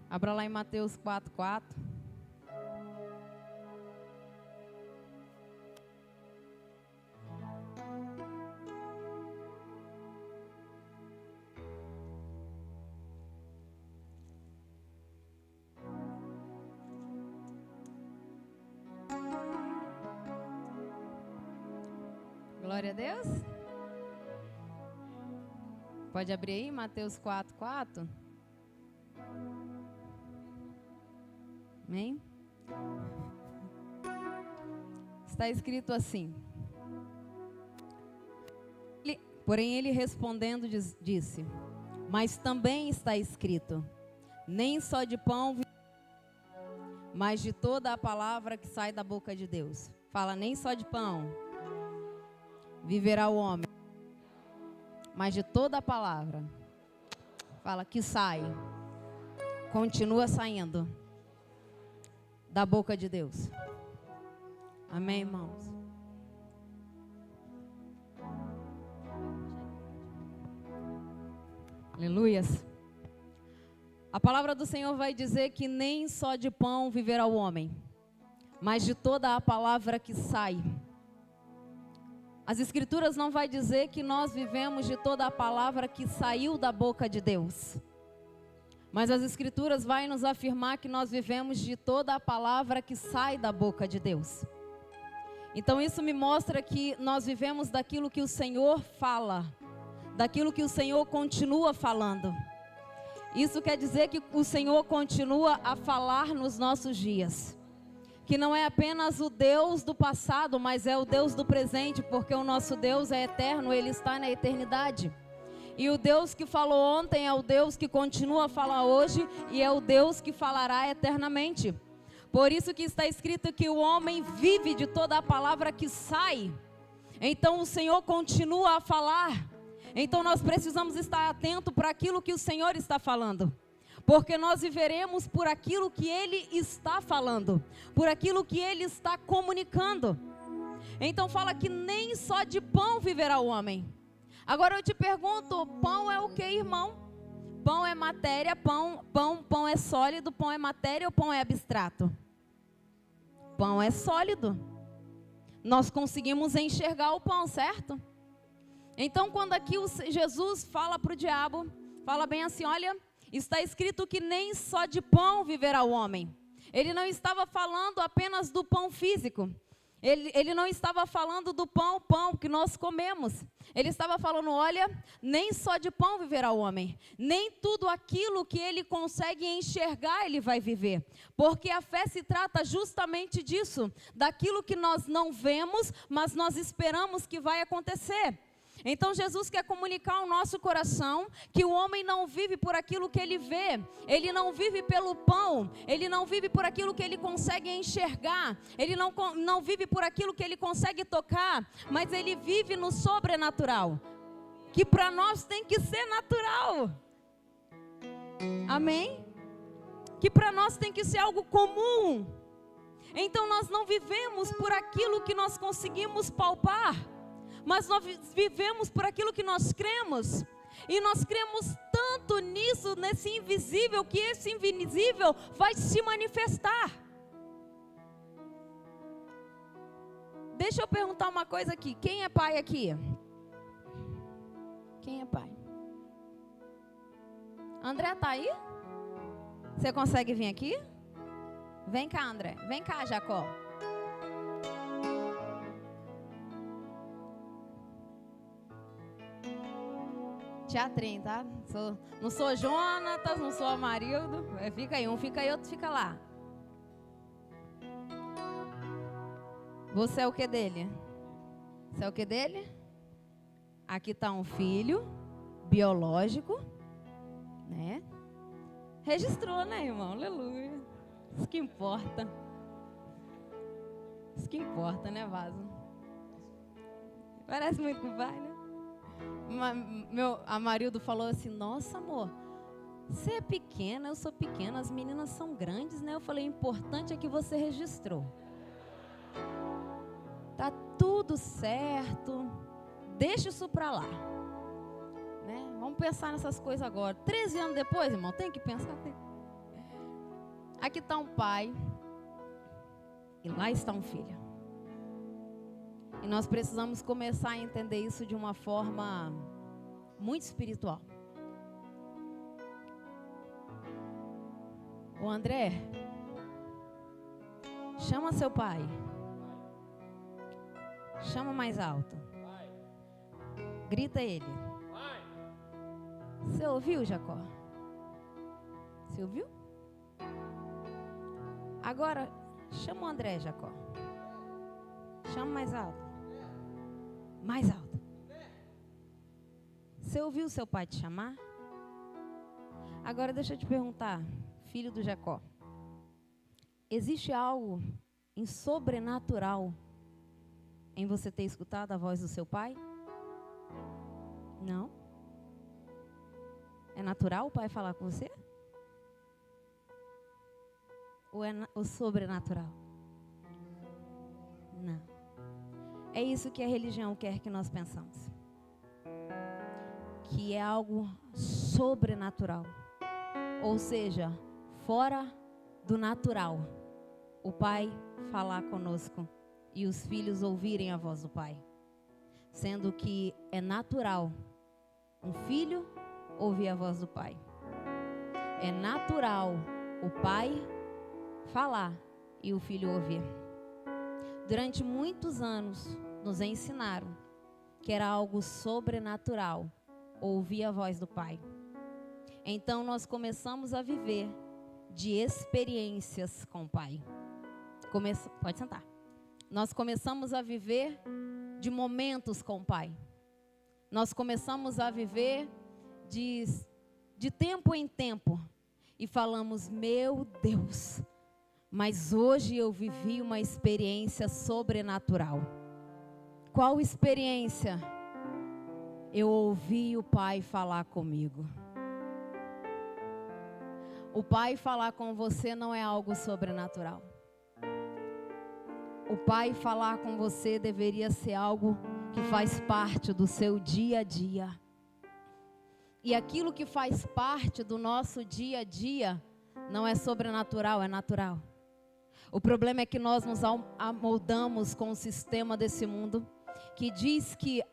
Abra lá em Mateus 4:4. Glória a Deus. Pode abrir aí, Mateus 4:4. Amém? Está escrito assim. Porém ele respondendo disse: mas também está escrito: nem só de pão, mas de toda a palavra que sai da boca de Deus. Fala, nem só de pão viverá o homem, mas de toda a palavra. Fala, que sai, continua saindo da boca de Deus. Amém, irmãos? Aleluias. A palavra do Senhor vai dizer que nem só de pão viverá o homem, mas de toda a palavra que sai. As Escrituras não vai dizer que nós vivemos de toda a palavra que saiu da boca de Deus. Mas as Escrituras vai nos afirmar que nós vivemos de toda a palavra que sai da boca de Deus. Então isso me mostra que nós vivemos daquilo que o Senhor fala, daquilo que o Senhor continua falando. Isso quer dizer que o Senhor continua a falar nos nossos dias. Que não é apenas o Deus do passado, mas é o Deus do presente, porque o nosso Deus é eterno, Ele está na eternidade. E o Deus que falou ontem é o Deus que continua a falar hoje e é o Deus que falará eternamente. Por isso que está escrito que o homem vive de toda a palavra que sai. Então o Senhor continua a falar. Então nós precisamos estar atentos para aquilo que o Senhor está falando. Porque nós viveremos por aquilo que Ele está falando, por aquilo que Ele está comunicando. Então fala que nem só de pão viverá o homem. Agora eu te pergunto, pão é o que, irmão? Pão é matéria, pão é sólido, pão é matéria ou pão é abstrato? Pão é sólido. Nós conseguimos enxergar o pão, certo? Então quando aqui Jesus fala para o diabo, fala bem assim, olha... Está escrito que nem só de pão viverá o homem. Ele não estava falando apenas do pão físico. Ele não estava falando do pão que nós comemos. Ele estava falando, olha, nem só de pão viverá o homem. Nem tudo aquilo que ele consegue enxergar ele vai viver. Porque a fé se trata justamente disso. Daquilo que nós não vemos, mas nós esperamos que vai acontecer. Então Jesus quer comunicar ao nosso coração que o homem não vive por aquilo que ele vê, ele não vive pelo pão, ele não vive por aquilo que ele consegue enxergar, ele não vive por aquilo que ele consegue tocar, mas ele vive no sobrenatural, que para nós tem que ser natural. Amém? Que para nós tem que ser algo comum. Então nós não vivemos por aquilo que nós conseguimos palpar, mas nós vivemos por aquilo que nós cremos. E nós cremos tanto nisso, nesse invisível, que esse invisível vai se manifestar. Deixa eu perguntar uma coisa aqui. Quem é pai aqui? Quem é pai? André tá aí? Você consegue vir aqui? Vem cá, André. Vem cá, Jacó. Teatrinho, tá? Não sou Jonatas, não sou Amarildo. Fica aí, um fica aí, outro fica lá. Você é o que dele? Você é o que dele? Aqui está um filho biológico, né? Registrou, né, irmão? Aleluia. Isso que importa. Isso que importa, né, Vaso? Parece muito com o pai, né? Meu Amarildo falou assim, nossa, amor, você é pequena, eu sou pequena, as meninas são grandes, né? Eu falei, o importante é que você registrou. Tá tudo certo, deixa isso pra lá, né? Vamos pensar nessas coisas agora. 13 anos depois, irmão, tem que pensar. Aqui está um pai e lá está um filho. E nós precisamos começar a entender isso de uma forma muito espiritual. Ô André, chama seu pai. Chama mais alto. Grita ele. Você ouviu, Jacó? Você ouviu? Agora, chama o André, Jacó. Chama mais alto. Mais alto. Você ouviu seu pai te chamar? Agora deixa eu te perguntar, filho do Jacó. Existe algo sobrenatural em você ter escutado a voz do seu pai? Não? É natural o pai falar com você? Ou é o sobrenatural? Não. É isso que a religião quer que nós pensamos. Que é algo sobrenatural. Ou seja, fora do natural. O pai falar conosco e os filhos ouvirem a voz do pai. Sendo que é natural um filho ouvir a voz do pai. É natural o pai falar e o filho ouvir. Durante muitos anos nos ensinaram que era algo sobrenatural ouvir a voz do pai. Então nós começamos a viver de experiências com o pai. Pode sentar. Nós começamos a viver de momentos com o pai. Nós começamos a viver de tempo em tempo. E falamos, meu Deus, mas hoje eu vivi uma experiência sobrenatural. Qual experiência? Eu ouvi o pai falar comigo. O pai falar com você não é algo sobrenatural. O pai falar com você deveria ser algo que faz parte do seu dia a dia. E aquilo que faz parte do nosso dia a dia não é sobrenatural, é natural. O problema é que nós nos amoldamos com o sistema desse mundo que diz que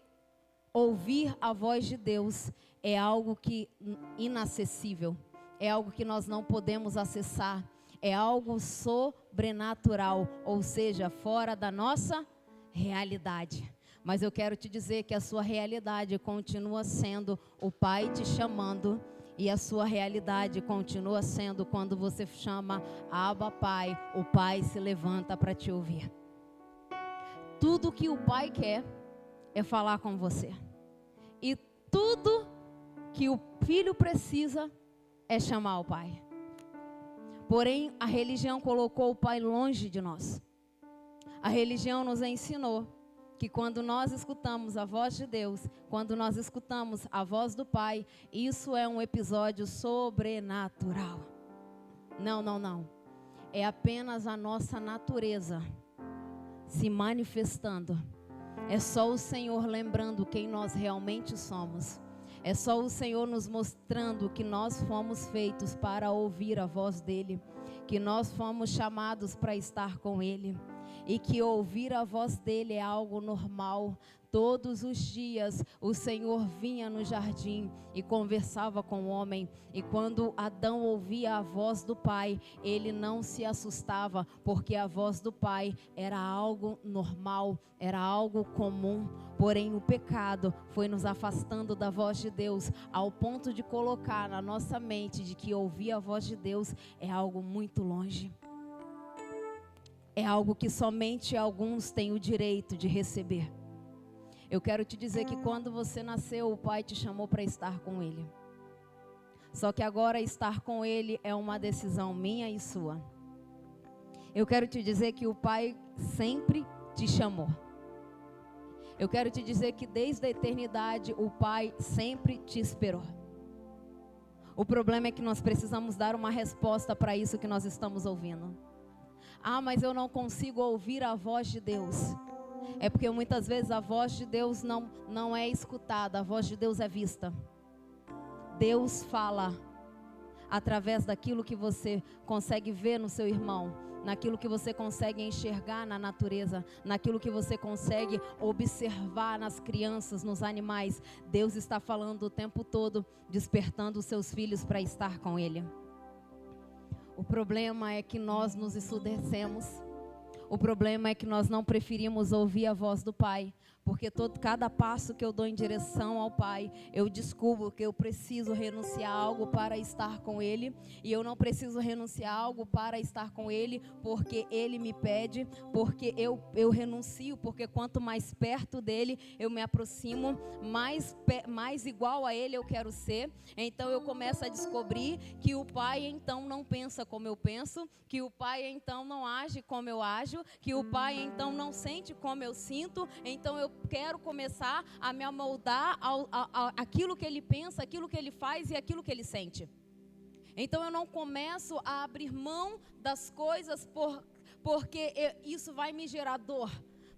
ouvir a voz de Deus é algo que inacessível, é algo que nós não podemos acessar, é algo sobrenatural, ou seja, fora da nossa realidade. Mas eu quero te dizer que a sua realidade continua sendo o Pai te chamando. E a sua realidade continua sendo quando você chama Abba Pai, o Pai se levanta para te ouvir. Tudo que o Pai quer é falar com você. E tudo que o filho precisa é chamar o Pai. Porém, a religião colocou o Pai longe de nós. A religião nos ensinou que quando nós escutamos a voz de Deus, quando nós escutamos a voz do Pai, isso é um episódio sobrenatural. Não, não, não. É apenas a nossa natureza se manifestando. É só o Senhor lembrando quem nós realmente somos. É só o Senhor nos mostrando que nós fomos feitos para ouvir a voz dEle, que nós fomos chamados para estar com Ele. E que ouvir a voz dele é algo normal. Todos os dias o Senhor vinha no jardim e conversava com o homem. E quando Adão ouvia a voz do Pai, ele não se assustava, porque a voz do Pai era algo normal, era algo comum. Porém o pecado foi nos afastando da voz de Deus, ao ponto de colocar na nossa mente de que ouvir a voz de Deus é algo muito longe. É algo que somente alguns têm o direito de receber. Eu quero te dizer que quando você nasceu, o Pai te chamou para estar com Ele. Só que agora estar com Ele é uma decisão minha e sua. Eu quero te dizer que o Pai sempre te chamou. Eu quero te dizer que desde a eternidade o Pai sempre te esperou. O problema é que nós precisamos dar uma resposta para isso que nós estamos ouvindo. Ah, mas eu não consigo ouvir a voz de Deus. É porque muitas vezes a voz de Deus não é escutada, a voz de Deus é vista. Deus fala. através daquilo que você consegue ver no seu irmão, naquilo que você consegue enxergar na natureza, naquilo que você consegue observar nas crianças, nos animais. Deus está falando o tempo todo, despertando os seus filhos para estar com Ele. O problema é que nós nos ensurdecemos. O problema é que nós não preferimos ouvir a voz do Pai. Porque cada passo que eu dou em direção ao Pai, eu descubro que eu preciso renunciar a algo para estar com Ele. E eu não preciso renunciar a algo para estar com Ele, porque Ele me pede, porque eu renuncio, porque quanto mais perto dEle eu me aproximo, mais igual a Ele eu quero ser. Então eu começo a descobrir que o Pai então não pensa como eu penso, que o Pai então não age como eu ajo, que o Pai então não sente como eu sinto. Então eu quero começar a me amoldar aquilo que Ele pensa, aquilo que Ele faz e aquilo que Ele sente. Então eu não começo a abrir mão das coisas porque isso vai me gerar dor,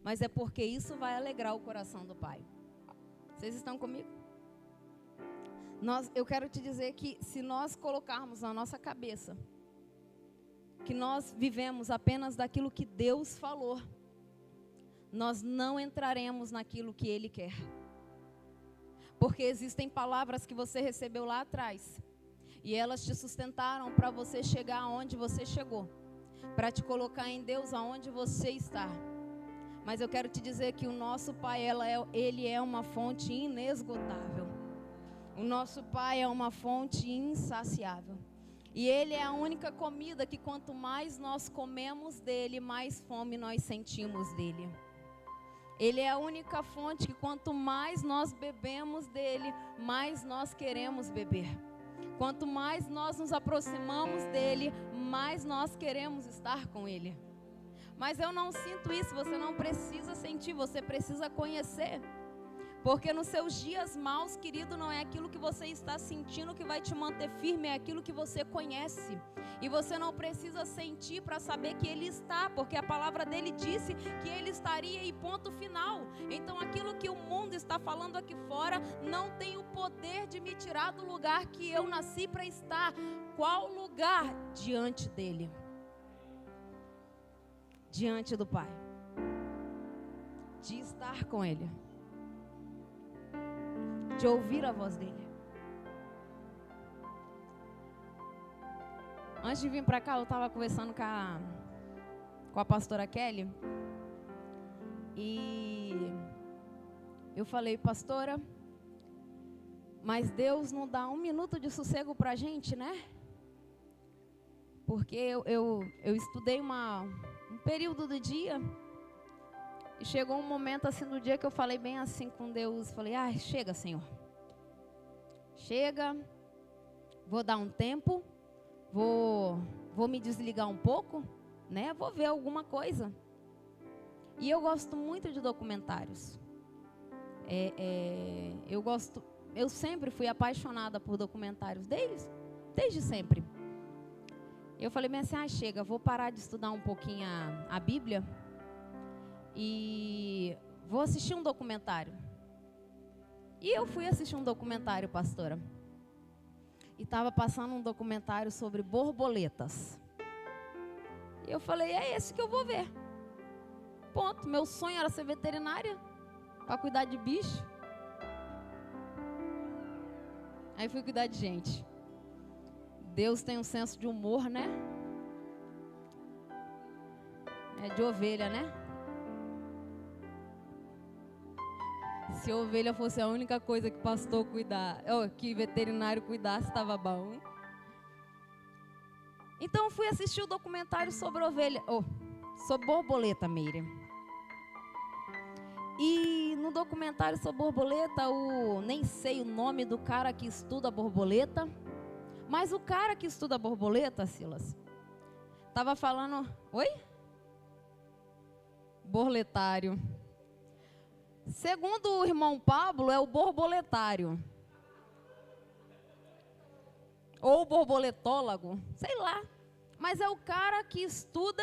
mas é porque isso vai alegrar o coração do Pai. Vocês estão comigo? Eu quero te dizer que se nós colocarmos na nossa cabeça que nós vivemos apenas daquilo que Deus falou, nós não entraremos naquilo que Ele quer. Porque existem palavras que você recebeu lá atrás, e elas te sustentaram para você chegar aonde você chegou, para te colocar em Deus aonde você está. Mas eu quero te dizer que o nosso Pai, Ele é uma fonte inesgotável. O nosso Pai é uma fonte insaciável. E Ele é a única comida que quanto mais nós comemos dEle, mais fome nós sentimos dEle. Ele é a única fonte que quanto mais nós bebemos dEle, mais nós queremos beber. Quanto mais nós nos aproximamos dEle, mais nós queremos estar com Ele. Mas eu não sinto isso, você não precisa sentir, você precisa conhecer. Porque nos seus dias maus, querido, não é aquilo que você está sentindo que vai te manter firme, é aquilo que você conhece. E você não precisa sentir para saber que Ele está, porque a palavra dele disse que Ele estaria e ponto final. Então aquilo que o mundo está falando aqui fora não tem o poder de me tirar do lugar que eu nasci para estar. Qual lugar? Diante dele. Diante do Pai. De estar com Ele. De ouvir a voz dele. Antes de vir para cá, eu estava conversando com a pastora Kelly. E eu falei, pastora, mas Deus não dá um minuto de sossego para a gente, né? Porque eu estudei um período do dia. E chegou um momento assim no dia que eu falei bem assim com Deus. Falei, chega, Senhor. Chega. Vou dar um tempo. Vou me desligar um pouco, né? Vou ver alguma coisa. E eu gosto muito de documentários. Eu sempre fui apaixonada por documentários, desde sempre. Eu falei bem assim, chega, vou parar de estudar um pouquinho a Bíblia e vou assistir um documentário. E eu fui assistir um documentário, pastora. E estava passando um documentário sobre borboletas. E eu falei, é esse que eu vou ver. Ponto. Meu sonho era ser veterinária, para cuidar de bicho. Aí fui cuidar de gente. Deus tem um senso de humor, né? É de ovelha, né? Se a ovelha fosse a única coisa que pastor que veterinário cuidasse, estava bom. Então eu fui assistir o documentário sobre ovelha, sobre borboleta, Miriam. E no documentário sobre borboleta, nem sei o nome do cara que estuda borboleta, mas o cara que estuda borboleta, Silas, estava falando, borboletário. Segundo o irmão Pablo, é o borboletário. Ou borboletólogo, sei lá. Mas é o cara que estuda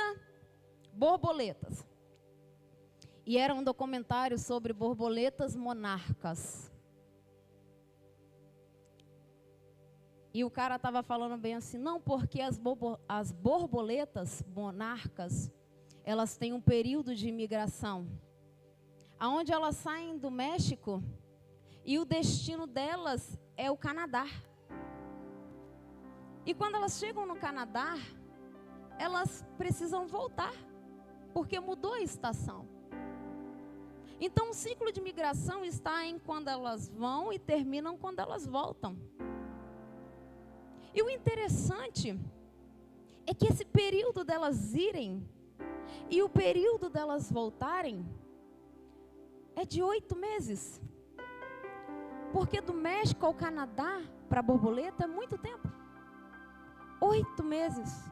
borboletas. E era um documentário sobre borboletas monarcas. E o cara estava falando bem assim, não, porque as borboletas monarcas, elas têm um período de imigração, aonde elas saem do México e o destino delas é o Canadá. E quando elas chegam no Canadá, elas precisam voltar, porque mudou a estação. Então o ciclo de migração está em quando elas vão e terminam quando elas voltam. E o interessante é que esse período delas irem e o período delas voltarem é de 8 meses. Porque do México ao Canadá, para a borboleta, é muito tempo. 8 meses.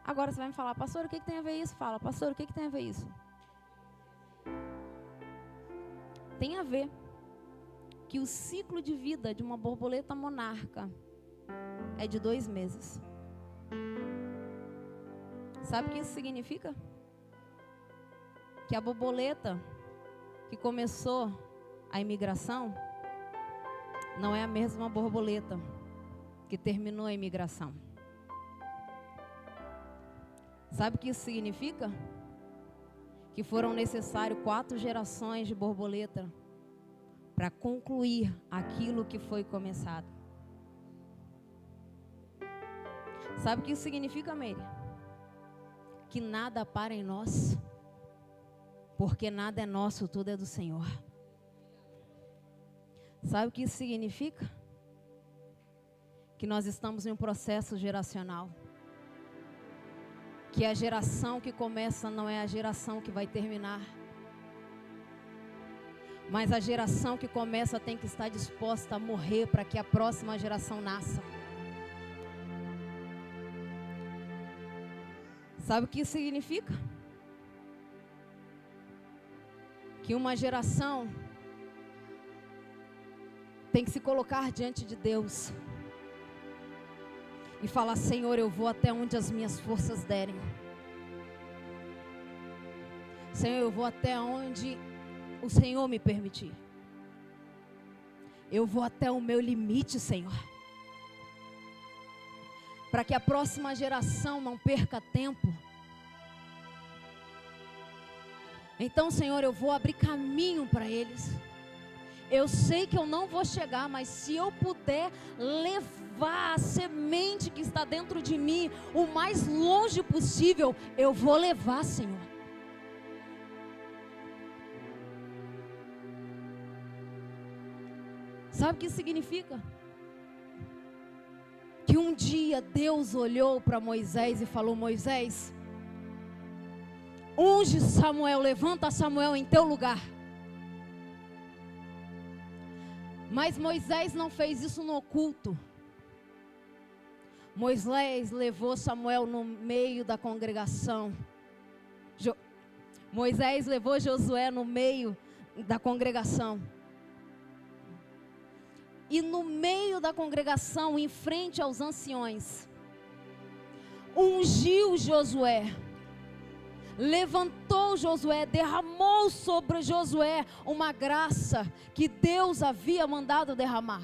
Agora você vai me falar, pastor, o que tem a ver isso? Fala, pastor, o que tem a ver isso? Tem a ver que o ciclo de vida de uma borboleta monarca é de 2 meses. Sabe o que isso significa? Que a borboleta que começou a imigração não é a mesma borboleta que terminou a imigração. Sabe o que isso significa? Que foram necessárias 4 gerações de borboleta para concluir aquilo que foi começado. Sabe o que isso significa, Meire? Que nada para em nós, porque nada é nosso, tudo é do Senhor. Sabe o que isso significa? Que nós estamos em um processo geracional. Que a geração que começa não é a geração que vai terminar. Mas a geração que começa tem que estar disposta a morrer para que a próxima geração nasça. Sabe o que isso significa? Que uma geração tem que se colocar diante de Deus e falar, Senhor, eu vou até onde as minhas forças derem. Senhor, eu vou até onde o Senhor me permitir. Eu vou até o meu limite, Senhor. Para que a próxima geração não perca tempo. Então, Senhor, eu vou abrir caminho para eles. Eu sei que eu não vou chegar, mas se eu puder levar a semente que está dentro de mim o mais longe possível, eu vou levar, Senhor. Sabe o que isso significa? Que um dia Deus olhou para Moisés e falou, Moisés, unge Samuel, levanta Samuel em teu lugar. Mas Moisés não fez isso no oculto. Moisés levou Samuel no meio da congregação. Moisés levou Josué no meio da congregação. E no meio da congregação, em frente aos anciões, ungiu Josué. Levantou Josué, derramou sobre Josué uma graça que Deus havia mandado derramar.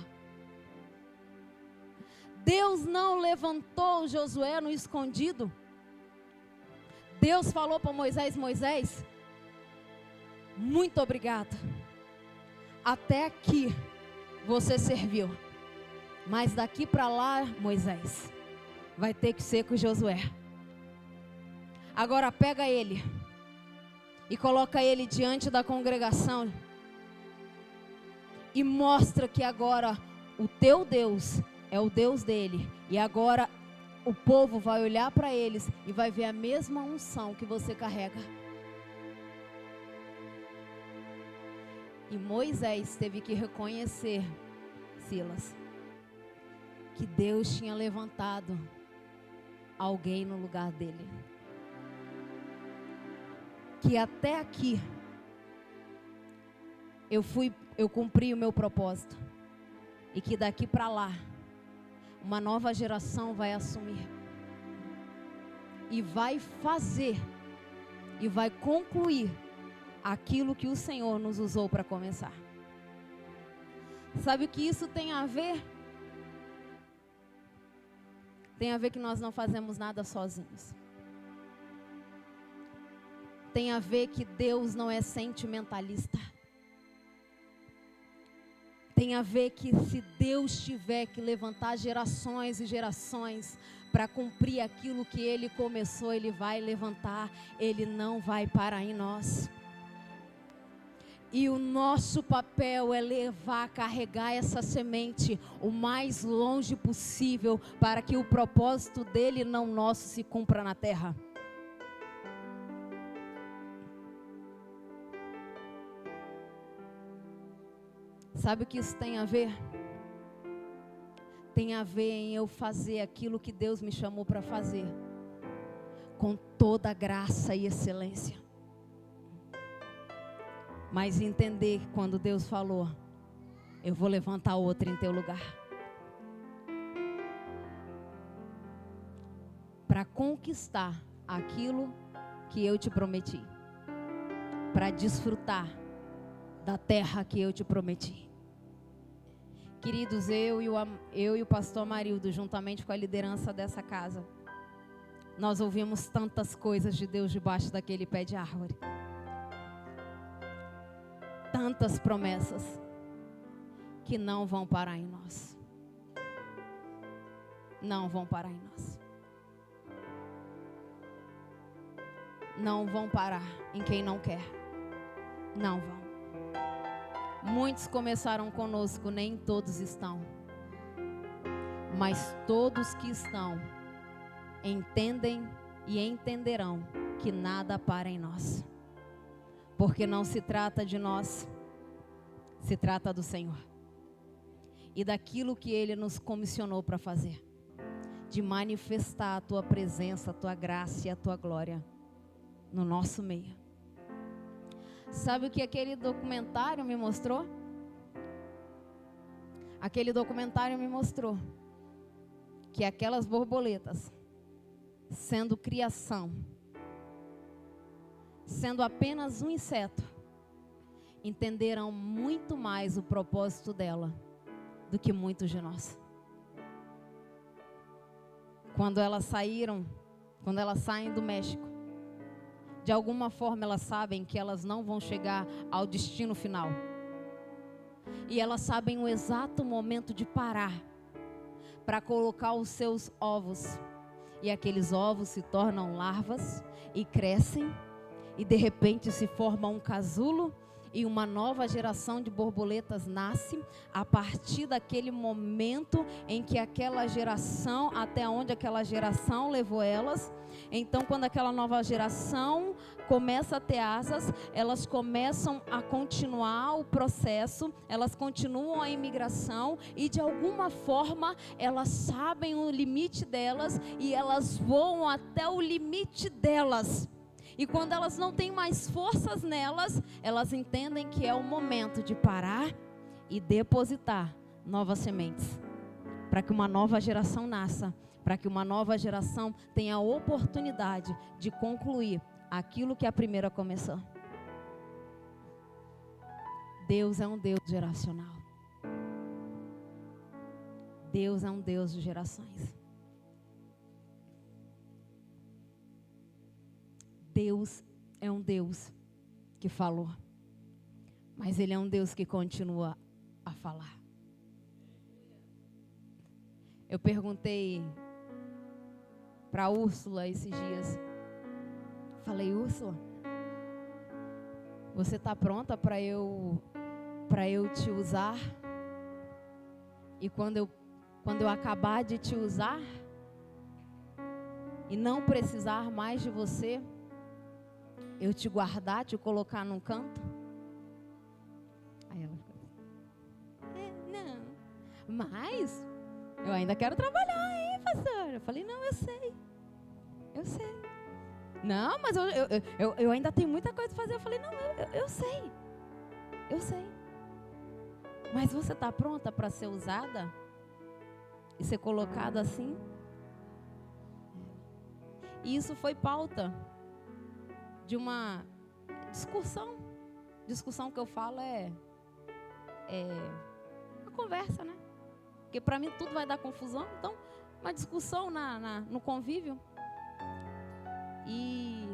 Deus não levantou Josué no escondido. Deus falou para Moisés, Moisés, muito obrigado. Até aqui você serviu. Mas daqui para lá, Moisés, vai ter que ser com Josué. Agora pega ele e coloca ele diante da congregação e mostra que agora o teu Deus é o Deus dele. E agora o povo vai olhar para eles e vai ver a mesma unção que você carrega. E Moisés teve que reconhecer, Silas, que Deus tinha levantado alguém no lugar dele. Que até aqui eu cumpri o meu propósito. E que daqui para lá uma nova geração vai assumir. E vai fazer. E vai concluir aquilo que o Senhor nos usou para começar. Sabe o que isso tem a ver? Tem a ver que nós não fazemos nada sozinhos. Tem a ver que Deus não é sentimentalista. Tem a ver que se Deus tiver que levantar gerações e gerações para cumprir aquilo que Ele começou, Ele vai levantar. Ele não vai parar em nós. E o nosso papel é levar, carregar essa semente o mais longe possível para que o propósito dele, não nosso, se cumpra na terra. Sabe o que isso tem a ver? Tem a ver em eu fazer aquilo que Deus me chamou para fazer, com toda graça e excelência. Mas entender que quando Deus falou, eu vou levantar outro em teu lugar. Para conquistar aquilo que eu te prometi. Para desfrutar da terra que eu te prometi. Queridos, eu e o pastor Amarildo, juntamente com a liderança dessa casa, nós ouvimos tantas coisas de Deus debaixo daquele pé de árvore. Tantas promessas que não vão parar em nós. Não vão parar em nós. Não vão parar em quem não quer. Não vão. Muitos começaram conosco, nem todos estão. Mas todos que estão entendem e entenderão que nada para em nós. Porque não se trata de nós, se trata do Senhor. E daquilo que Ele nos comissionou para fazer. De manifestar a Tua presença, a Tua graça e a Tua glória no nosso meio. Sabe o que aquele documentário me mostrou? Aquele documentário me mostrou que aquelas borboletas, sendo criação, sendo apenas um inseto, entenderam muito mais o propósito dela do que muitos de nós. Quando elas saem do México, de alguma forma elas sabem que elas não vão chegar ao destino final. E elas sabem o exato momento de parar para colocar os seus ovos. E aqueles ovos se tornam larvas e crescem. E de repente se forma um casulo e uma nova geração de borboletas nasce a partir daquele momento em que aquela geração, até onde aquela geração levou elas. Então, quando aquela nova geração começa a ter asas, elas começam a continuar o processo, elas continuam a imigração e de alguma forma elas sabem o limite delas e elas voam até o limite delas. E quando elas não têm mais forças nelas, elas entendem que é o momento de parar e depositar novas sementes. Para que uma nova geração nasça, para que uma nova geração tenha a oportunidade de concluir aquilo que a primeira começou. Deus é um Deus geracional. Deus é um Deus de gerações. Deus é um Deus que falou, mas Ele é um Deus que continua a falar. Eu perguntei para a Úrsula esses dias, falei: Úrsula, você está pronta para eu te usar? E quando eu acabar de te usar e não precisar mais de você, eu te guardar, te colocar num canto? Aí ela ficou assim: não, mas eu ainda quero trabalhar, hein, pastor? Eu falei: não, eu sei. Não, mas eu ainda tenho muita coisa para fazer. Eu falei: não, eu sei. Mas você está pronta para ser usada e ser colocada assim? E isso foi pauta de uma discussão que eu falo é uma conversa, né? Porque para mim tudo vai dar confusão, então uma discussão no convívio. E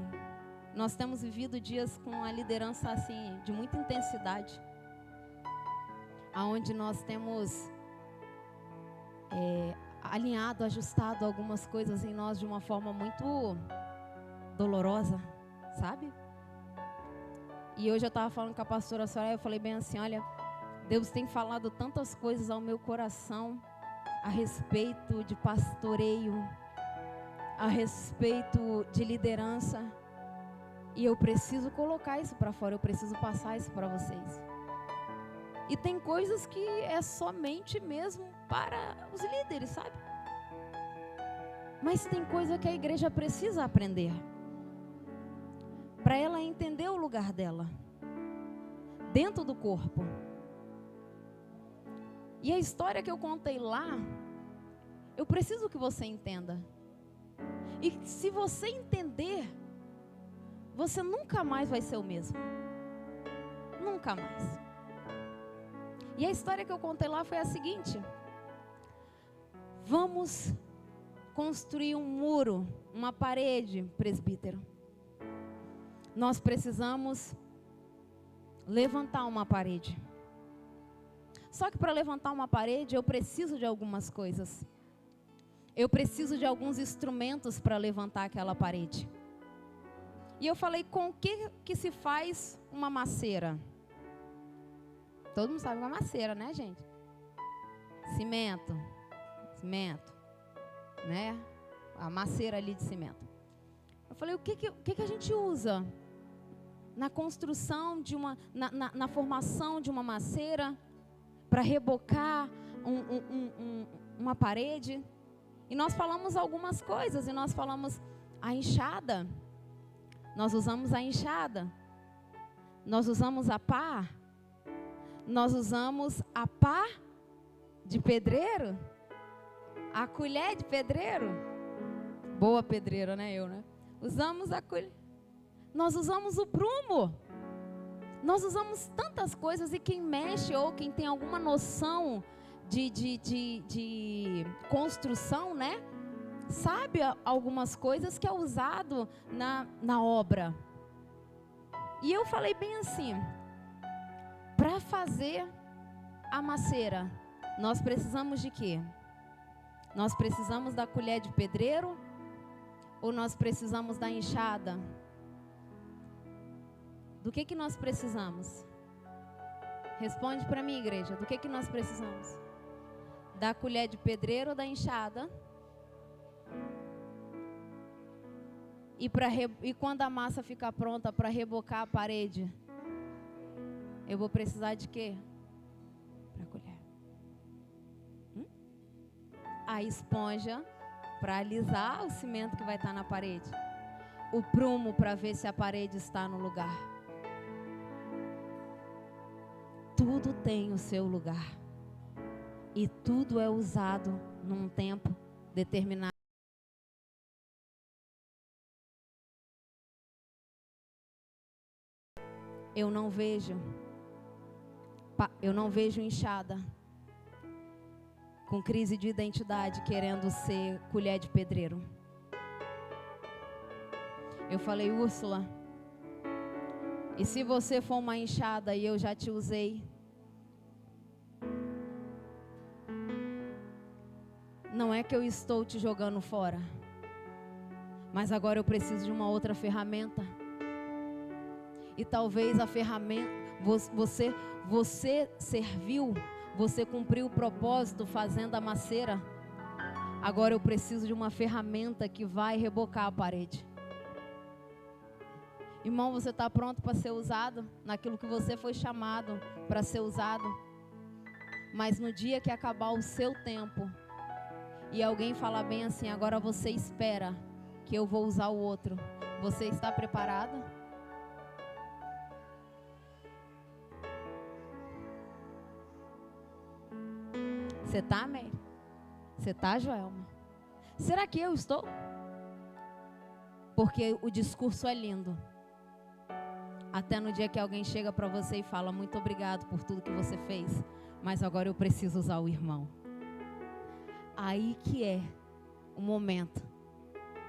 nós temos vivido dias com a liderança assim, de muita intensidade. Onde nós temos alinhado, ajustado algumas coisas em nós de uma forma muito dolorosa, sabe? E hoje eu estava falando com a pastora Soraya, eu falei bem assim, olha, Deus tem falado tantas coisas ao meu coração a respeito de pastoreio, a respeito de liderança, e eu preciso colocar isso para fora, eu preciso passar isso para vocês. E tem coisas que é somente mesmo para os líderes, sabe? Mas tem coisa que a igreja precisa aprender, para ela entender o lugar dela dentro do corpo. E a história que eu contei lá, eu preciso que você entenda. E se você entender, você nunca mais vai ser o mesmo. Nunca mais. E a história que eu contei lá foi a seguinte: vamos construir um muro, uma parede, presbítero. Nós precisamos levantar uma parede. Só que para levantar uma parede, eu preciso de algumas coisas. Eu preciso de alguns instrumentos para levantar aquela parede. E eu falei, com o que se faz uma maceira? Todo mundo sabe uma maceira, né, gente? Cimento, né? A maceira ali de cimento. Eu falei, o que a gente usa na construção de na formação de uma maceira para rebocar uma parede? E nós falamos algumas coisas, e nós falamos a enxada. Nós usamos a enxada. Nós usamos a pá. Nós usamos a pá de pedreiro. A colher de pedreiro. Boa pedreira, né? Usamos a colher. Nós usamos o prumo. Nós usamos tantas coisas, e quem mexe ou quem tem alguma noção de construção, né? Sabe algumas coisas que é usado na obra. E eu falei bem assim, para fazer a maceira, nós precisamos de quê? Nós precisamos da colher de pedreiro ou nós precisamos da enxada? Do que nós precisamos? Responde para mim, igreja, do que nós precisamos? Da colher de pedreiro ou da enxada? E quando a massa ficar pronta para rebocar a parede, eu vou precisar de quê? Para colher. A esponja para alisar o cimento que vai estar na parede. O prumo para ver se a parede está no lugar. Tudo tem o seu lugar. E tudo é usado num tempo determinado. Eu não vejo enxada com crise de identidade querendo ser colher de pedreiro. Eu falei, Úrsula, e se você for uma enxada e eu já te usei, não é que eu estou te jogando fora, mas agora eu preciso de uma outra ferramenta. E talvez a ferramenta, você serviu, você cumpriu o propósito fazendo a maceira. Agora eu preciso de uma ferramenta que vai rebocar a parede. Irmão, você está pronto para ser usado naquilo que você foi chamado para ser usado? Mas no dia que acabar o seu tempo e alguém falar bem assim, agora você espera que eu vou usar o outro, você está preparado? Você está, Mary? Você está, Joelma? Será que eu estou? Porque o discurso é lindo. Até no dia que alguém chega para você e fala, muito obrigado por tudo que você fez, mas agora eu preciso usar o irmão. Aí que é o momento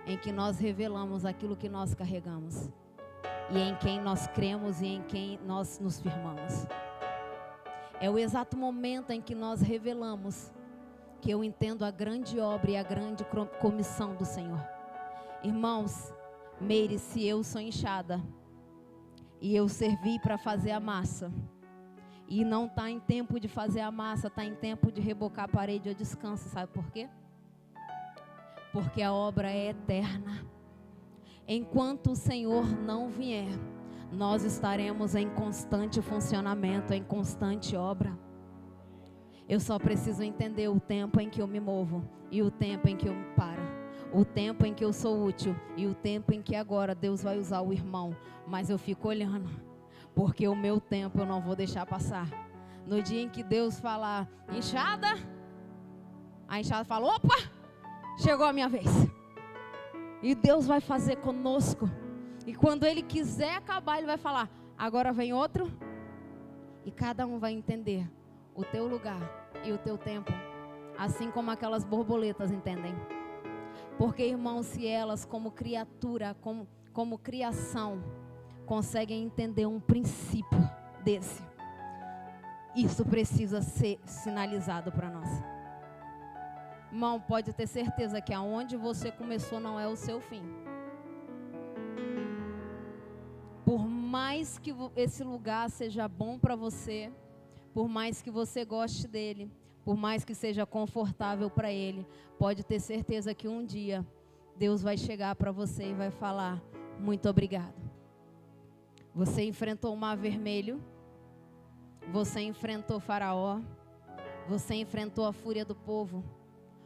em que nós revelamos aquilo que nós carregamos, e em quem nós cremos e em quem nós nos firmamos. É o exato momento em que nós revelamos que eu entendo a grande obra e a grande comissão do Senhor. Irmãos, Meire, se eu sou enxada e eu servi para fazer a massa, e não está em tempo de fazer a massa, está em tempo de rebocar a parede, eu descanso. Sabe por quê? Porque a obra é eterna. Enquanto o Senhor não vier, nós estaremos em constante funcionamento, em constante obra. Eu só preciso entender o tempo em que eu me movo e o tempo em que eu paro, o tempo em que eu sou útil e o tempo em que agora Deus vai usar o irmão. Mas eu fico olhando, porque o meu tempo eu não vou deixar passar. No dia em que Deus falar, enxada, a enxada fala, opa, chegou a minha vez. E Deus vai fazer conosco. E quando Ele quiser acabar, Ele vai falar, agora vem outro. E cada um vai entender o teu lugar e o teu tempo, assim como aquelas borboletas entendem. Porque, irmãos, se elas como criatura, como criação, conseguem entender um princípio desse, isso precisa ser sinalizado para nós. Irmão, pode ter certeza que aonde você começou não é o seu fim. Por mais que esse lugar seja bom para você, por mais que você goste dele, por mais que seja confortável para ele, pode ter certeza que um dia Deus vai chegar para você e vai falar, muito obrigado. Você enfrentou o Mar Vermelho, você enfrentou Faraó, você enfrentou a fúria do povo,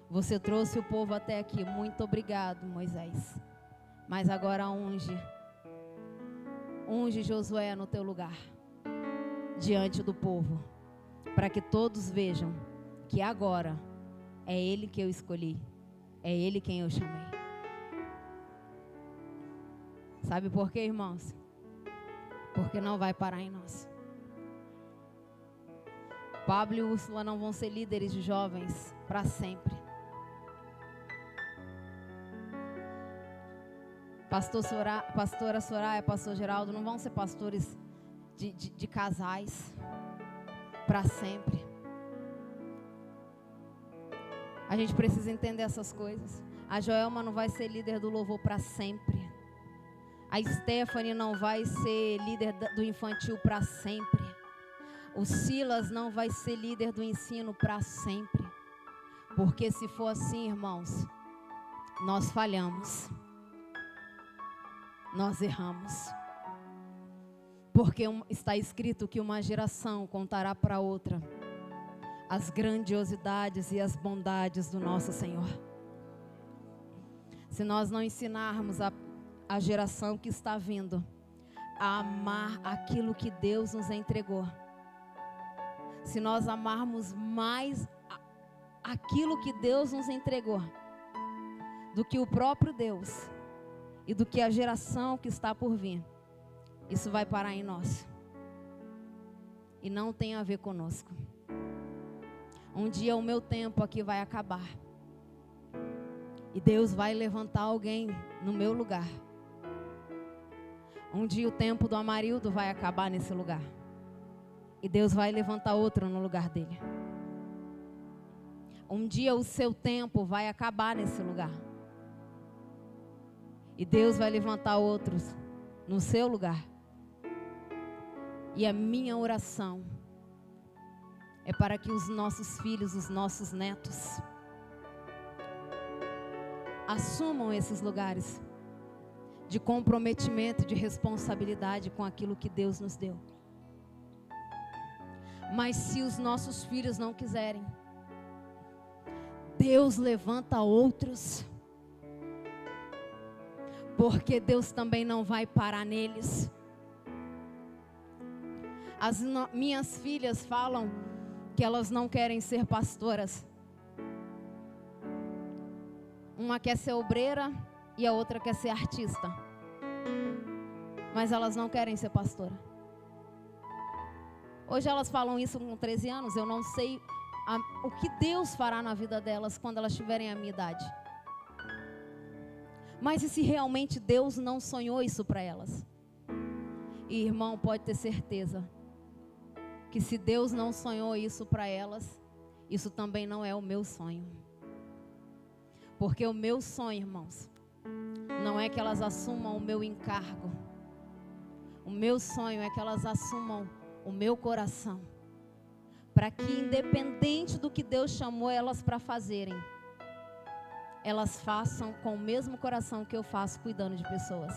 você trouxe o povo até aqui. Muito obrigado, Moisés. Mas agora unge Josué no teu lugar, diante do povo, para que todos vejam que agora é ele que eu escolhi, é ele quem eu chamei. Sabe por quê, irmãos? Porque não vai parar em nós. Pablo e Úrsula não vão ser líderes de jovens para sempre. Pastora Soraya, pastor Geraldo não vão ser pastores de casais para sempre. A gente precisa entender essas coisas. A Joelma não vai ser líder do louvor para sempre. A Stephanie não vai ser líder do infantil para sempre. O Silas não vai ser líder do ensino para sempre. Porque se for assim, irmãos, nós falhamos. Nós erramos. Porque está escrito que uma geração contará para outra as grandiosidades e as bondades do nosso Senhor. Se nós não ensinarmos a geração que está vindo a amar aquilo que Deus nos entregou, se nós amarmos mais aquilo que Deus nos entregou do que o próprio Deus e do que a geração que está por vir, isso vai parar em nós e não tem a ver conosco. Um dia o meu tempo aqui vai acabar e Deus vai levantar alguém no meu lugar. Um dia o tempo do Amarildo vai acabar nesse lugar e Deus vai levantar outro no lugar dele. Um dia o seu tempo vai acabar nesse lugar e Deus vai levantar outros no seu lugar. E a minha oração é para que os nossos filhos, os nossos netos, assumam esses lugares de comprometimento, de responsabilidade com aquilo que Deus nos deu. Mas se os nossos filhos não quiserem, Deus levanta outros, porque Deus também não vai parar neles. As minhas filhas falam que elas não querem ser pastoras. Uma quer ser obreira e a outra quer ser artista. Mas elas não querem ser pastora. Hoje elas falam isso com 13 anos. Eu não sei o que Deus fará na vida delas quando elas tiverem a minha idade. Mas e se realmente Deus não sonhou isso para elas? E irmão, pode ter certeza que se Deus não sonhou isso para elas, isso também não é o meu sonho. Porque o meu sonho, irmãos, não é que elas assumam o meu encargo. O meu sonho é que elas assumam o meu coração, para que independente do que Deus chamou elas para fazerem, elas façam com o mesmo coração que eu faço cuidando de pessoas.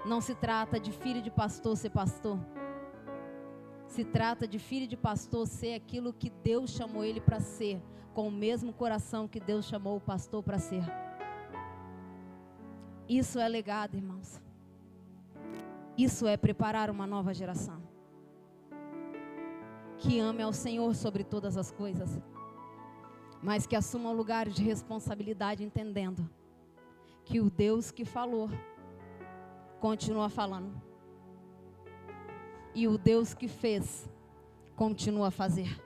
Não se trata de filho de pastor ser pastor. Se trata de filho de pastor ser aquilo que Deus chamou ele para ser, com o mesmo coração que Deus chamou o pastor para ser. Isso é legado, irmãos. Isso é preparar uma nova geração que ame ao Senhor sobre todas as coisas, mas que assuma lugares de responsabilidade, entendendo que o Deus que falou continua falando, e o Deus que fez continua a fazer.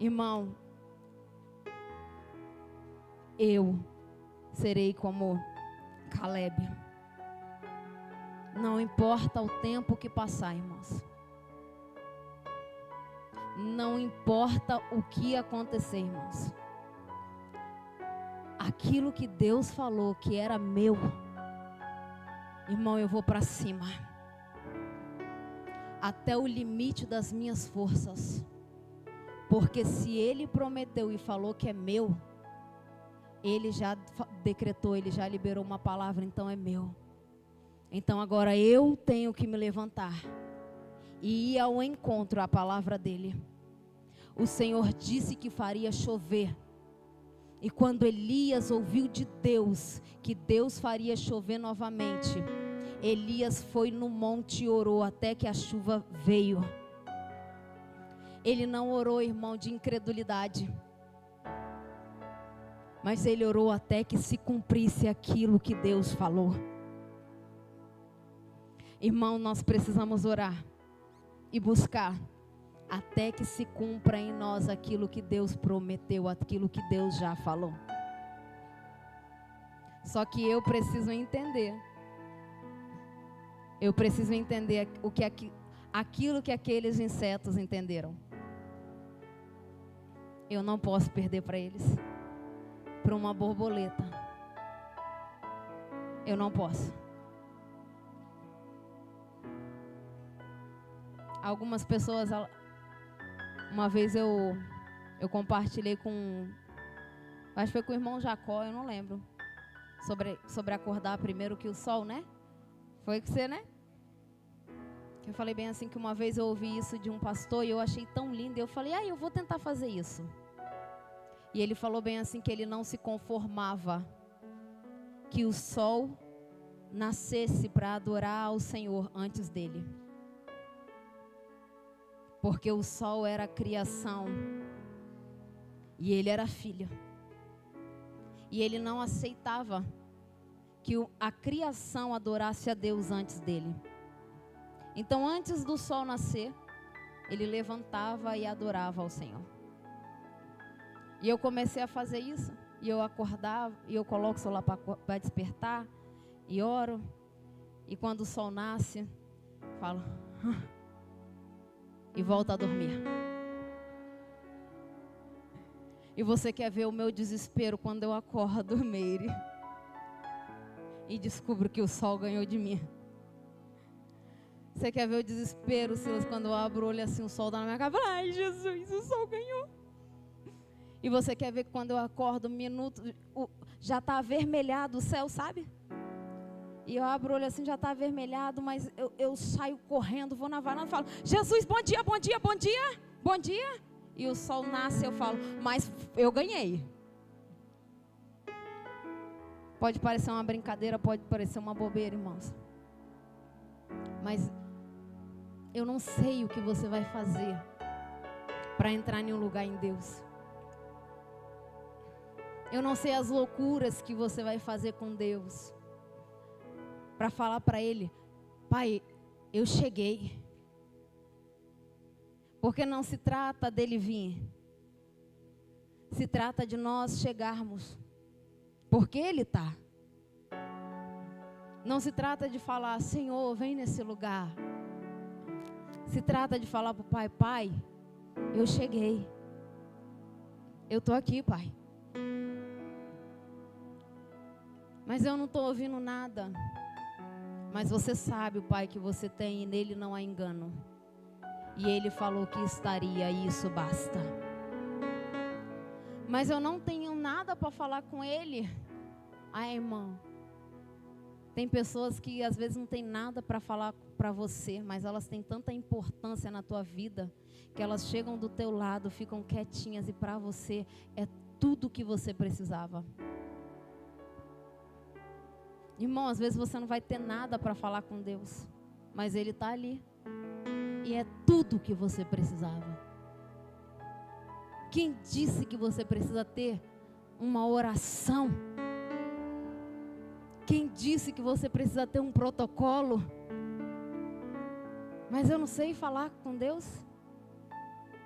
Irmão, eu serei como Caleb. Não importa o tempo que passar, irmãos. Não importa o que acontecer, irmãos. Aquilo que Deus falou que era meu, irmão, eu vou para cima. Até o limite das minhas forças. Porque se Ele prometeu e falou que é meu, Ele já decretou, Ele já liberou uma palavra, então é meu. Então agora eu tenho que me levantar e ir ao encontro à palavra dEle. O Senhor disse que faria chover. E quando Elias ouviu de Deus que Deus faria chover novamente, Elias foi no monte e orou até que a chuva veio. Ele não orou, irmão, de incredulidade, mas ele orou até que se cumprisse aquilo que Deus falou. Irmão, nós precisamos orar e buscar até que se cumpra em nós aquilo que Deus prometeu, aquilo que Deus já falou. Só que eu preciso entender. Eu preciso entender aquilo que aqueles insetos entenderam. Eu não posso perder para eles, para uma borboleta. Eu não posso. Algumas pessoas, uma vez eu compartilhei acho que foi com o irmão Jacó, eu não lembro, sobre acordar primeiro que o sol, né? Foi que você, né? Eu falei bem assim que uma vez eu ouvi isso de um pastor e eu achei tão lindo. Eu falei, eu vou tentar fazer isso. E ele falou bem assim que ele não se conformava que o sol nascesse para adorar ao Senhor antes dele. Porque o sol era a criação e ele era filho. E ele não aceitava que a criação adorasse a Deus antes dele. Então, antes do sol nascer, ele levantava e adorava ao Senhor. E eu comecei a fazer isso. E eu acordava, e eu coloco o celular para despertar, e oro. E quando o sol nasce, falo, e volto a dormir. E você quer ver o meu desespero quando eu acordo, Meire, e descubro que o sol ganhou de mim? Você quer ver o desespero, Silas, quando eu abro o olho assim, o sol dá na minha cara? Ai, Jesus, o sol ganhou. E você quer ver que quando eu acordo, já está avermelhado o céu, sabe? E eu abro o olho assim, já está avermelhado, mas eu saio correndo, vou na varanda e falo, Jesus, bom dia, bom dia, bom dia, bom dia. E o sol nasce, eu falo, mas eu ganhei. Pode parecer uma brincadeira, pode parecer uma bobeira, irmãos. Mas eu não sei o que você vai fazer para entrar em um lugar em Deus. Eu não sei as loucuras que você vai fazer com Deus para falar para Ele, Pai, eu cheguei. Porque não se trata dele vir, se trata de nós chegarmos Porque Ele está. Não se trata de falar, Senhor, vem nesse lugar. Se trata de falar para o Pai, Pai, eu cheguei. Eu estou aqui, Pai. Mas eu não estou ouvindo nada. Mas você sabe, Pai, que você tem e nele não há engano. E Ele falou que estaria, e isso basta. Mas eu não tenho nada para falar com Ele. Irmã, tem pessoas que às vezes não tem nada para falar para você, mas elas têm tanta importância na tua vida, que elas chegam do teu lado, ficam quietinhas, e para você é tudo o que você precisava. Irmão, às vezes você não vai ter nada para falar com Deus, mas Ele está ali. E é tudo o que você precisava. Quem disse que você precisa ter uma oração? Quem disse que você precisa ter um protocolo? Mas eu não sei falar com Deus.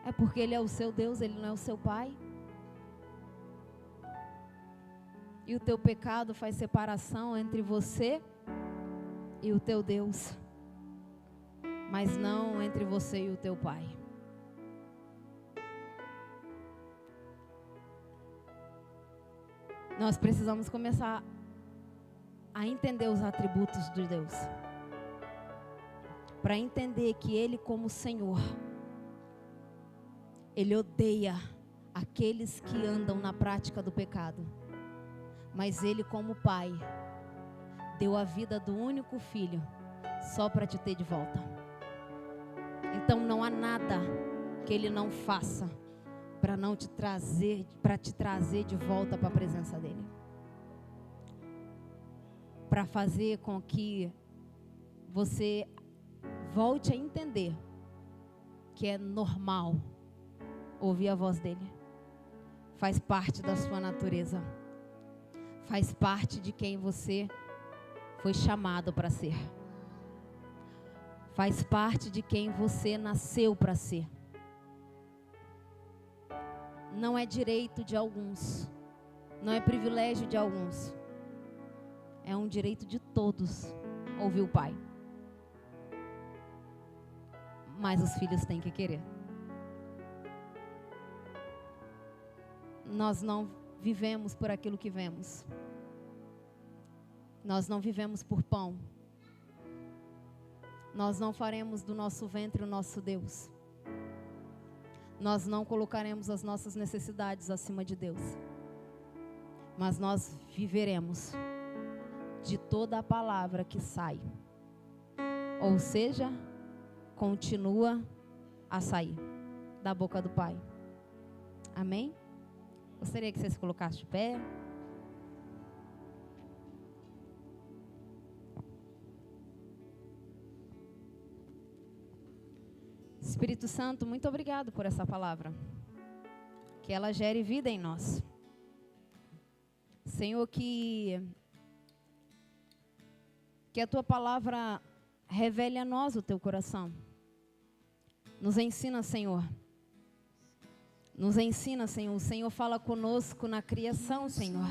É porque Ele é o seu Deus, Ele não é o seu Pai. E o teu pecado faz separação entre você e o teu Deus, mas não entre você e o teu Pai. Nós precisamos começar a entender os atributos de Deus, para entender que Ele, como Senhor, Ele odeia aqueles que andam na prática do pecado. Mas Ele, como Pai, deu a vida do único filho só para te ter de volta. Então não há nada que Ele não faça para não te trazer, para te trazer de volta para a presença dEle. Para fazer com que você volte a entender que é normal ouvir a voz dEle. Faz parte da sua natureza. Faz parte de quem você foi chamado para ser. Faz parte de quem você nasceu para ser. Não é direito de alguns. Não é privilégio de alguns. É um direito de todos ouvir o Pai. Mas os filhos têm que querer. Nós não vivemos por aquilo que vemos. Nós não vivemos por pão. Nós não faremos do nosso ventre o nosso Deus. Nós não colocaremos as nossas necessidades acima de Deus. Mas nós viveremos de toda a palavra que sai. Ou seja, continua a sair da boca do Pai. Amém? Gostaria que você se colocasse de pé. Espírito Santo, muito obrigado por essa palavra. Que ela gere vida em nós. Senhor, que a tua palavra revele a nós o teu coração. Nos ensina, Senhor. Nos ensina, Senhor. O Senhor fala conosco na criação, Senhor.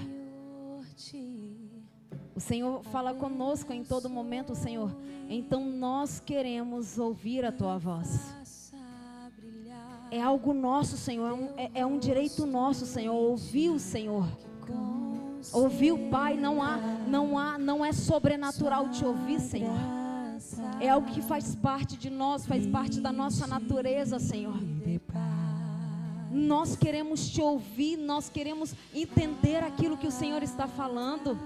O Senhor fala conosco em todo momento, Senhor. Então nós queremos ouvir a tua voz. É algo nosso, Senhor. É um direito nosso, Senhor. Ouvir o Senhor. Ouvir o Pai. Não é sobrenatural te ouvir, Senhor. É algo que faz parte de nós, faz parte da nossa natureza, Senhor. Nós queremos te ouvir, nós queremos entender aquilo que o Senhor está falando.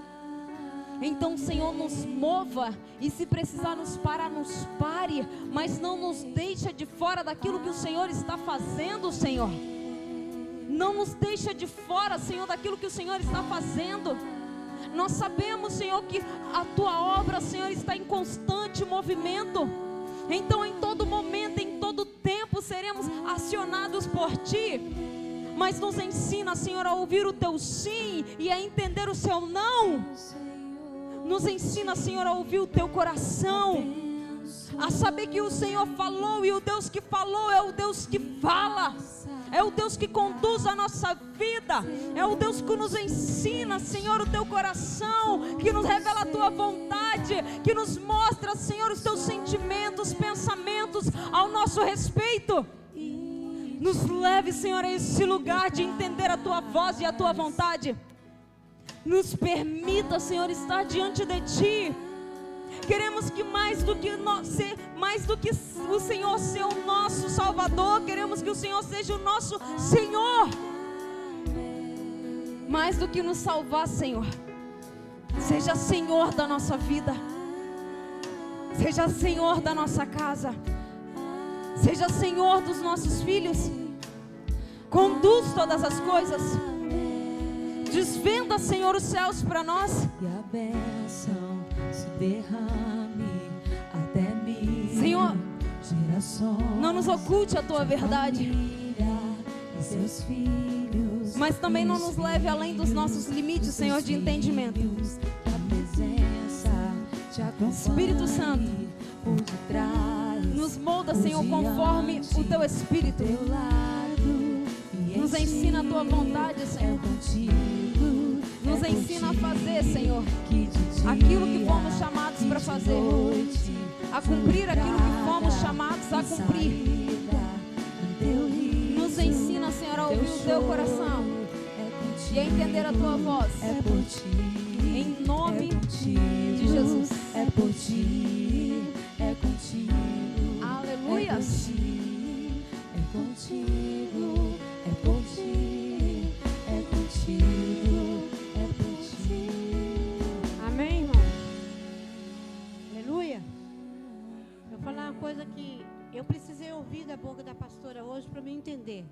Então, Senhor, nos mova, e se precisar nos parar, nos pare, mas não nos deixa de fora daquilo que o Senhor está fazendo, Senhor. Não nos deixa de fora, Senhor, daquilo que o Senhor está fazendo. Nós sabemos, Senhor, que a tua obra, Senhor, está em constante movimento. Então, em todo momento, em todo tempo, seremos acionados por Ti. Mas nos ensina, Senhor, a ouvir o Teu sim e a entender o Seu não. Nos ensina, Senhor, a ouvir o Teu coração, a saber que o Senhor falou e o Deus que falou é o Deus que fala. é o Deus que conduz a nossa vida, é o Deus que nos ensina, Senhor, o teu coração, que nos revela a tua vontade, que nos mostra, Senhor, os teus sentimentos, pensamentos ao nosso respeito. Nos leve, Senhor, a esse lugar de entender a tua voz e a tua vontade. Nos permita, Senhor, estar diante de ti. Queremos que mais do que o Senhor ser o nosso Salvador, queremos que o Senhor seja o nosso Senhor. Mais do que nos salvar, Senhor, seja Senhor da nossa vida, seja Senhor da nossa casa, seja Senhor dos nossos filhos. Conduz todas as coisas. Desvenda, Senhor, os céus para nós. E a bênção se derrame até mim. Senhor, gerações, não nos oculte a tua verdade, e seus filhos, mas também não nos leve além dos nossos limites, Senhor, de entendimento. A presença te acompanhe Espírito Santo, por detrás, nos molda, Senhor, conforme o teu Espírito. teu lado, e Nos ensina a tua vontade, Senhor. Nos ensina a fazer, Senhor, aquilo que fomos chamados para fazer, a cumprir aquilo que fomos chamados a cumprir. Nos ensina, Senhor, a ouvir o teu coração e a entender a tua voz. É por ti, Em nome é contigo, de Jesus. é por ti, é contigo. Aleluia. É contigo, é por ti, é contigo, é por ti. Amém, irmão? Aleluia. Eu vou falar uma coisa que eu precisei ouvir da boca da pastora hoje para me entender.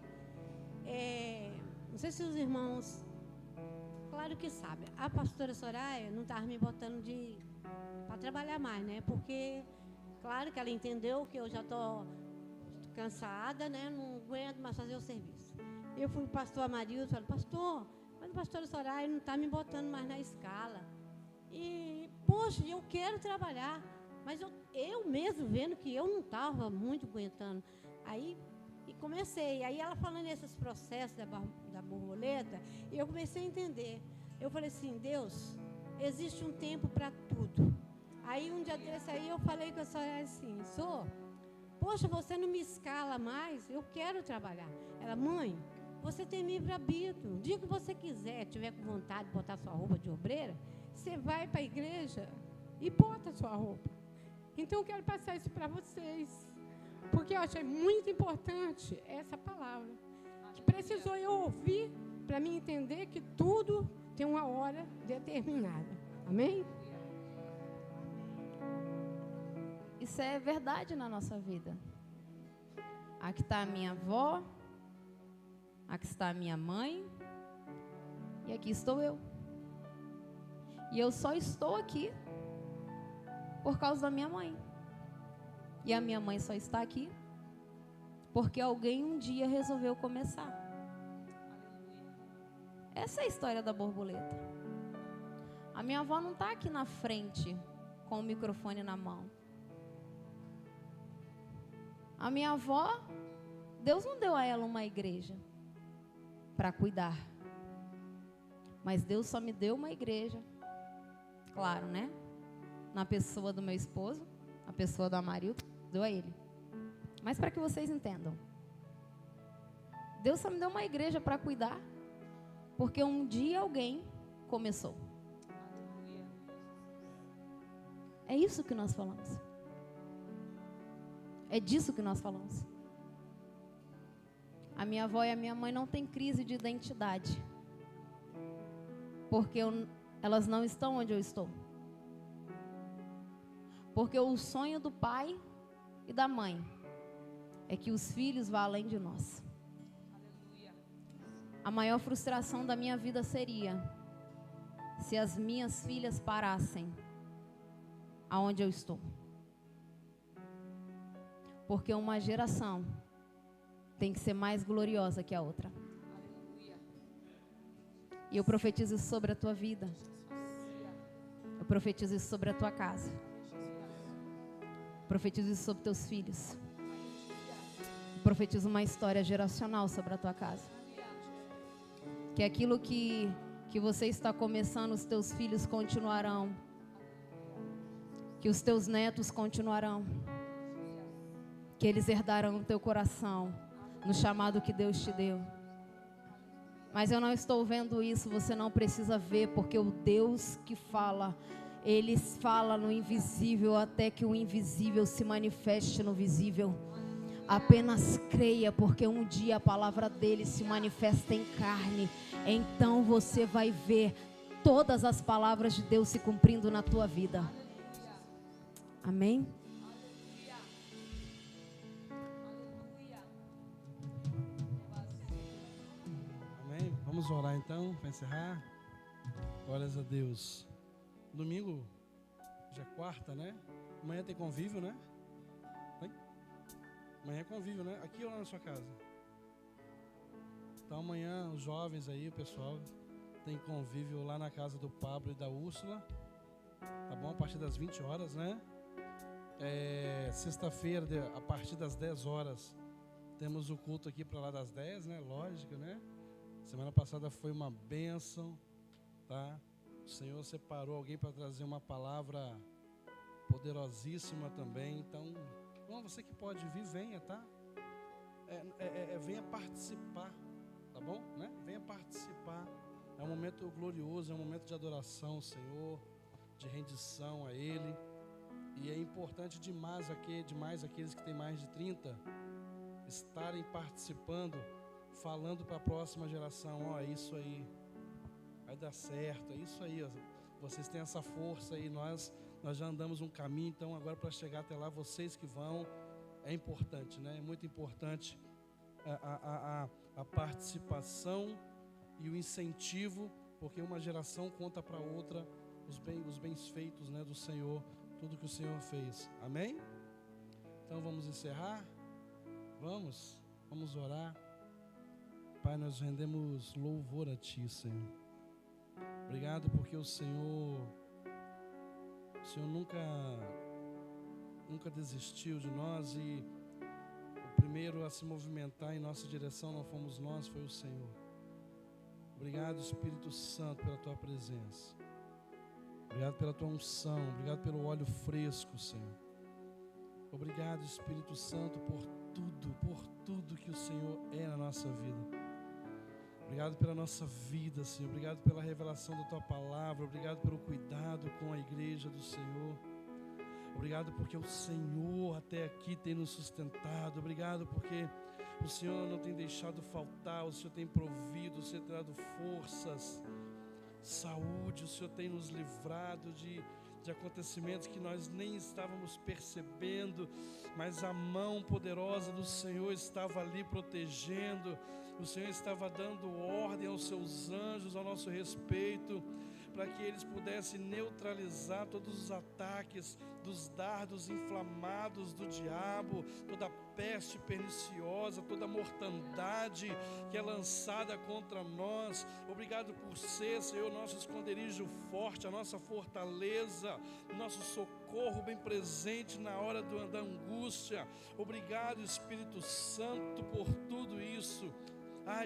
Não sei se os irmãos, claro que sabem, a pastora Soraya não estava me botando para trabalhar mais, né? Porque, claro que ela entendeu que eu já estou cansada, né? Não aguento mais fazer o serviço. Eu fui para o pastor Amarildo e falei, pastor, mas a pastora Soraya não está me botando mais na escala. E, poxa, eu quero trabalhar, mas eu mesmo vendo que eu não estava muito aguentando. Aí, e comecei. Aí ela falando nesses processos da borboleta, e eu comecei a entender. Eu falei assim, Deus, existe um tempo para tudo. Aí um dia desse aí eu falei com a Soraya assim, poxa, você não me escala mais, eu quero trabalhar. Ela, mãe, você tem livre-arbítrio. O dia que você quiser, tiver com vontade de botar sua roupa de obreira, você vai para a igreja e bota sua roupa. Então eu quero passar isso para vocês, porque eu achei muito importante essa palavra, que precisou eu ouvir para me entender que tudo tem uma hora determinada. Amém? Isso é verdade na nossa vida. Aqui está a minha avó, aqui está a minha mãe, e aqui estou eu. E eu só estou aqui por causa da minha mãe. E a minha mãe só está aqui porque alguém um dia resolveu começar. Essa é a história da borboleta. A minha avó não está aqui na frente com o microfone na mão. A minha avó, Deus não deu a ela uma igreja para cuidar. Mas Deus só me deu uma igreja, claro, né? Na pessoa do meu esposo, a pessoa do Amarildo, deu a ele. Mas para que vocês entendam, Deus só me deu uma igreja para cuidar, porque um dia alguém começou. É isso que nós falamos. É disso que nós falamos. A minha avó e a minha mãe não têm crise de identidade, porque elas não estão onde eu estou. Porque o sonho do pai e da mãe é que os filhos vá além de nós. A maior frustração da minha vida seria se as minhas filhas parassem aonde eu estou. Porque uma geração tem que ser mais gloriosa que a outra. E eu profetizo isso sobre a tua vida. Eu profetizo isso sobre a tua casa. Profetizo isso sobre teus filhos. Profetizo uma história geracional sobre a tua casa. Que aquilo que você está começando, os teus filhos continuarão. Que os teus netos continuarão. Que eles herdarão o teu coração no chamado que Deus te deu. Mas eu não estou vendo isso, você não precisa ver, porque o Deus que fala, Ele fala no invisível até que o invisível se manifeste no visível. Apenas creia, porque um dia a palavra dele se manifesta em carne. Então você vai ver todas as palavras de Deus se cumprindo na tua vida. Amém? Amém? Vamos orar então, para encerrar. Glórias a Deus. Domingo, já é quarta, né? Amanhã tem convívio, né? Amanhã é convívio, né? Aqui ou lá na sua casa? Então amanhã os jovens aí, o pessoal, tem convívio lá na casa do Pablo e da Úrsula. Tá bom? A partir das 20 horas, né? Sexta-feira, a partir das 10 horas, temos o culto aqui para lá das 10, né? Lógico, né? Semana passada foi uma bênção, tá? O Senhor separou alguém para trazer uma palavra poderosíssima também. Então, você que pode vir, venha, tá? Venha participar, tá bom? Né? Venha participar. É um momento glorioso, é um momento de adoração ao Senhor, de rendição a Ele. E é importante demais aqueles que têm mais de 30 estarem participando, falando para a próxima geração: ó, isso aí vai dar certo, é isso aí, ó. Vocês têm essa força aí, nós já andamos um caminho, então agora para chegar até lá, vocês que vão, é importante, né? É muito importante a participação e o incentivo, porque uma geração conta para outra os bens feitos, né, do Senhor, tudo que o Senhor fez. Amém? Então vamos encerrar? Vamos orar. Pai, nós rendemos louvor a Ti, Senhor. Obrigado porque o Senhor nunca desistiu de nós, e o primeiro a se movimentar em nossa direção não fomos nós, foi o Senhor. Obrigado, Espírito Santo, pela Tua presença. Obrigado pela Tua unção, obrigado pelo óleo fresco, Senhor. Obrigado, Espírito Santo, por tudo que o Senhor é na nossa vida. Obrigado pela nossa vida, Senhor. Obrigado pela revelação da Tua palavra. Obrigado pelo cuidado com a igreja do Senhor. Obrigado porque o Senhor até aqui tem nos sustentado. Obrigado porque o Senhor não tem deixado faltar. O Senhor tem provido, o Senhor tem dado forças, saúde. O Senhor tem nos livrado de acontecimentos que nós nem estávamos percebendo, mas a mão poderosa do Senhor estava ali protegendo. O Senhor estava dando ordem aos seus anjos ao nosso respeito, para que eles pudessem neutralizar todos os ataques dos dardos inflamados do diabo, toda a peste perniciosa, toda a mortandade que é lançada contra nós. Obrigado por ser, Senhor, nosso esconderijo forte, a nossa fortaleza, nosso socorro bem presente na hora da angústia. Obrigado, Espírito Santo, por tudo isso.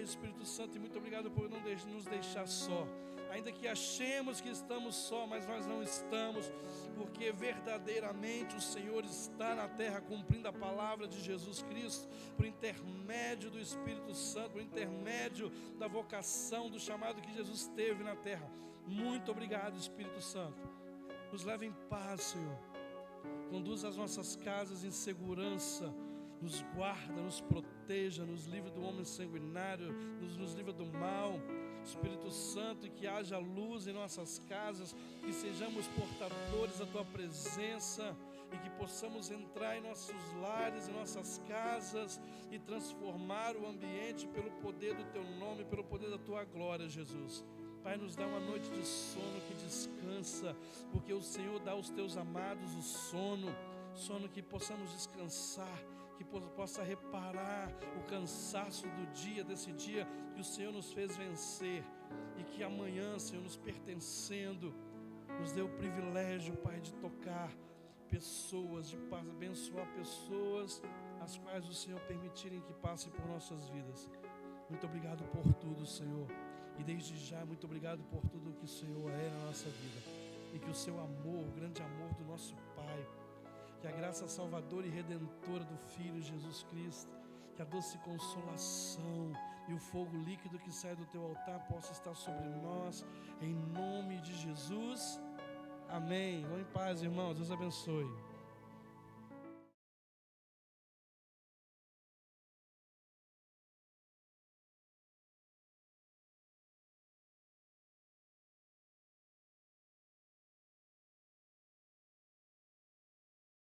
Espírito Santo, e muito obrigado por não nos deixar só. Ainda que achemos que estamos só, mas nós não estamos, porque verdadeiramente o Senhor está na terra cumprindo a palavra de Jesus Cristo, por intermédio do Espírito Santo, por intermédio da vocação, do chamado que Jesus teve na terra. Muito obrigado, Espírito Santo. Nos leva em paz, Senhor. Conduz as nossas casas em segurança. Nos guarda, nos proteja, nos livra do homem sanguinário, nos livra do mal. Espírito Santo, que haja luz em nossas casas, que sejamos portadores da Tua presença e que possamos entrar em nossos lares, em nossas casas e transformar o ambiente pelo poder do Teu nome, pelo poder da Tua glória, Jesus. Pai, nos dá uma noite de sono que descansa, porque o Senhor dá aos Teus amados o sono que possamos descansar, que possa reparar o cansaço do dia, desse dia que o Senhor nos fez vencer, e que amanhã, Senhor, nos pertencendo, nos dê o privilégio, Pai, de tocar pessoas, de abençoar pessoas as quais o Senhor permitirem que passem por nossas vidas. Muito obrigado por tudo, Senhor. E desde já, muito obrigado por tudo que o Senhor é na nossa vida. E que o seu amor, o grande amor do nosso Pai, que a graça salvadora e redentora do Filho Jesus Cristo, que a doce consolação e o fogo líquido que sai do teu altar possa estar sobre nós, em nome de Jesus. Amém. Vão em paz, irmãos. Deus abençoe.